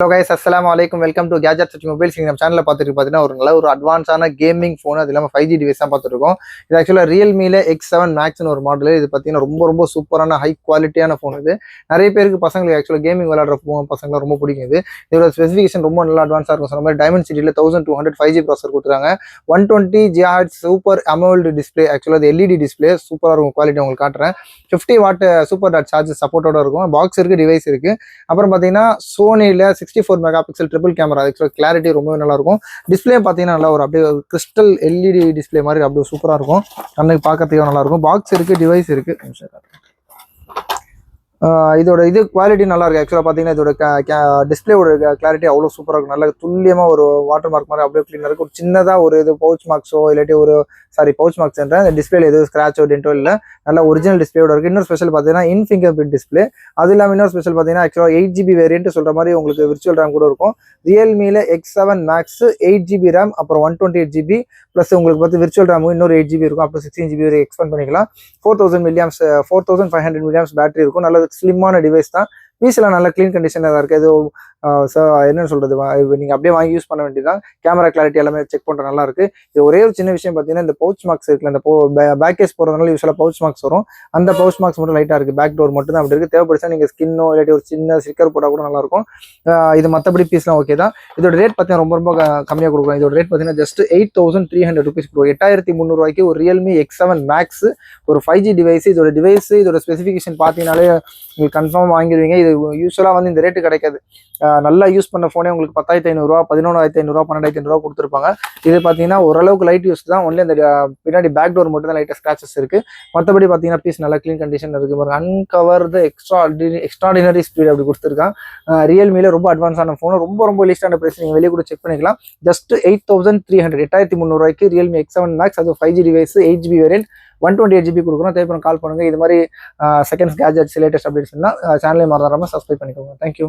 Hello guys, அஸ்ஸலாமு அலைக்கும். Welcome to gadget search mobiles. நம்ம சேனலில் பார்த்துட்டு பார்த்தீங்கன்னா ஒரு நல்ல ஒரு அட்வான்ஸான கேமிங் ஃபோன், அது இல்லாமல் 5G டிவைஸ் தான் பார்த்துருக்கோம். இது ஆக்சுவலாக ரியல்மியில் X7 மேக்ஸ்னு ஒரு மாடல். இது பார்த்தீங்கன்னா ரொம்ப சூப்பரான ஹை குவாலிட்டியான ஃபோன். இது நிறைய பேருக்கு பசங்களுக்கு ஆக்சுவலாக கேமிங் விளையாடுற பசங்களை ரொம்ப பிடிக்கும். இதோட ஸ்பெசிஃபிகேஷன் ரொம்ப நல்லா அட்வான்ஸாக இருக்கும். சொன்ன மாதிரி டைமண்ட் சிட்டியில் 1200 5G ப்ராசர் கொடுத்துருக்காங்க. 120 GHz சூப்பர் அமோல்டு டிஸ்பிளே. ஆக்சுவலாக அது LED டிஸ்பிளே சூப்பராக இருக்கும். குவாலிட்டி உங்களுக்கு காட்டுறேன். 50 வாட் சூப்பர் டாட் சார்ஜ் சப்போர்ட்டோட இருக்கும். பாக்ஸ் இருக்குது, டிவைஸ் இருக்குது. அப்புறம் பார்த்தீங்கன்னா சோனியில் 64 மெகா பிக்சல் ட்ரிபிள் கேமரா. ஆக்சுவலாக கிளாரிட்டி ரொம்பவே நல்லா இருக்கும். டிஸ்பிளே பார்த்தீங்கன்னா நல்லா ஒரு அப்படியே கிறிஸ்டல் LED டிஸ்பிளே மாதிரி அப்படியே சூப்பராக இருக்கும். கண்ணுக்கு பார்க்கறதுக்கு நல்லா இருக்கும். பாக்ஸ் இருக்குது, டிவைஸ் இருக்குது. இதோட குவாலிட்டி நல்லா இருக்கு. ஆக்சுவலாக பார்த்தீங்கன்னா இதோட டிஸ்பிளேவோட கிளாரிட்டி அவ்வளோ சூப்பராக இருக்கும். நல்லா துல்லியமாக ஒரு வாட்டர் மார்க் மாதிரி அப்படியே க்ளீனாக இருக்கும். ஒரு சின்னதாக ஒரு இது பவுச் மார்க்ஸோ இல்லாட்டி பவுச் மார்க்ஸ் என்ற இந்த டிஸ்பிளேல எதுவும் ஸ்க்ராச்சோ டென்ட்டோ இல்லை. நல்ல ஒரிஜினல் டிஸ்பிளேயோட இருக்குது. இன்னொரு ஸ்பெஷல் பார்த்தீங்கன்னா இன் ஃபிங்கர் பிரிண்ட் டிஸ்பிளே. அது இல்லாமல் இன்னொரு ஸ்பெஷல் பார்த்தீங்கன்னா ஆக்சுவலாக 8GB வேரியன்ட் சொல்கிற மாதிரி உங்களுக்கு விர்ச்சுவல் ரேம் கூட இருக்கும். ரியல்மியில் X7 மேக்ஸ் 8GB ரேம், அப்புறம் 128GB ப்ளஸ் உங்களுக்கு பார்த்து விர்ச்சுவல் ரேமும் இன்னொரு 8GB இருக்கும். அப்புறம் 16GB வரை எக்ஸ்பெண்ட் பண்ணிக்கலாம். 4500 mAh பேட்டரி இருக்கும். நல்ல ஸ்லிம்மான டிவைஸ் தான். பீஸ்லாம் நல்ல க்ளீன் கண்டிஷனில் தான் இருக்குது. என்னன்னு சொல்கிறது, நீங்கள் அப்படியே வாங்கி யூஸ் பண்ண வேண்டியதான். கேமரா கிளாரிட்டி எல்லாமே செக் பண்ணுற நல்லா இருக்குது. இது ஒரே ஒரு சின்ன விஷயம் பார்த்தீங்கன்னா இந்த பவுச் மார்க்ஸ் இருக்குல்ல, இந்த பேக் கேஸ் போகிறதுனால யூஸ்வலாக பவுச் மார்க்ஸ் வரும். அந்த பவுச் மார்க்ஸ் மட்டும் லைட்டாக இருக்குது. பேக் டோர் மட்டும் தான் அப்படி இருக்குது. தேவைப்படுச்சா நீங்கள் ஸ்கின்னோ இல்லாட்டி ஒரு சின்ன ஸ்டிக்கர் போட்டால் கூட நல்லாயிருக்கும். இது மற்றபடி பீஸ்லாம் ஓகே தான். இதோட ரேட் பார்த்தீங்கன்னா ரொம்ப கம்மியாக கொடுக்குறோம். இதோட ரேட் பார்த்தீங்கன்னா ஜஸ்ட் 8300 rupees கொடுக்கும். 8300 ஒரு ரியல்மி X7 மேக்ஸ் ஒரு 5G டிவைஸ். இதோட ஸ்பெசிஃபிகேஷன் பார்த்தீங்கன்னாலே உங்களுக்கு கன்ஃபார்ம் வாங்கிடுவீங்க. இது யூஸ்வலாக வந்து இந்த ரேட்டு கிடைக்காது. நல்லா யூஸ் பண்ண ஃபோனே உங்களுக்கு 10,500, 11,500, 12,500 கொடுத்துருப்பாங்க. இது பார்த்தீங்கன்னா ஓரளவுக்கு லைட் யூஸ் தான். ஒன்லி அந்த பின்னாடி பேக் டோர் மட்டும் தான் லைட்டாக ஸ்க்ராச்சஸ் இருக்குது. மற்றபடி பார்த்தீங்கன்னா பீஸ் நல்லா க்ளீன் கண்டிஷன் இருக்குது. பாருங்க, அன்கவர்டு எக்ஸ்ட்ராடினரி ஸ்பீட் அப்படி கொடுத்துருக்கான். ரியல்மியில் ரொம்ப அட்வான்ஸான ஃபோன். ரொம்ப லீஸ்டான ப்ரைஸ். நீங்கள் வெளியே கூட செக் பண்ணிக்கலாம். Just 8300, 8300 Realme X7 Max. அது 5G device, 8GB variant, 128GB கொடுக்குறோம். தேவைப்படும் கால் பண்ணுங்கள். இது மாதிரி செகண்ட்ஸ் கேஜெட்ஸ் லேட்டஸ்ட் அப்டேட்ஸ் இருந்தால் சேனலே மறந்துடாமல் சப்ஸ்கிரைப் பண்ணிக்கோங்க. தேங்க்யூ.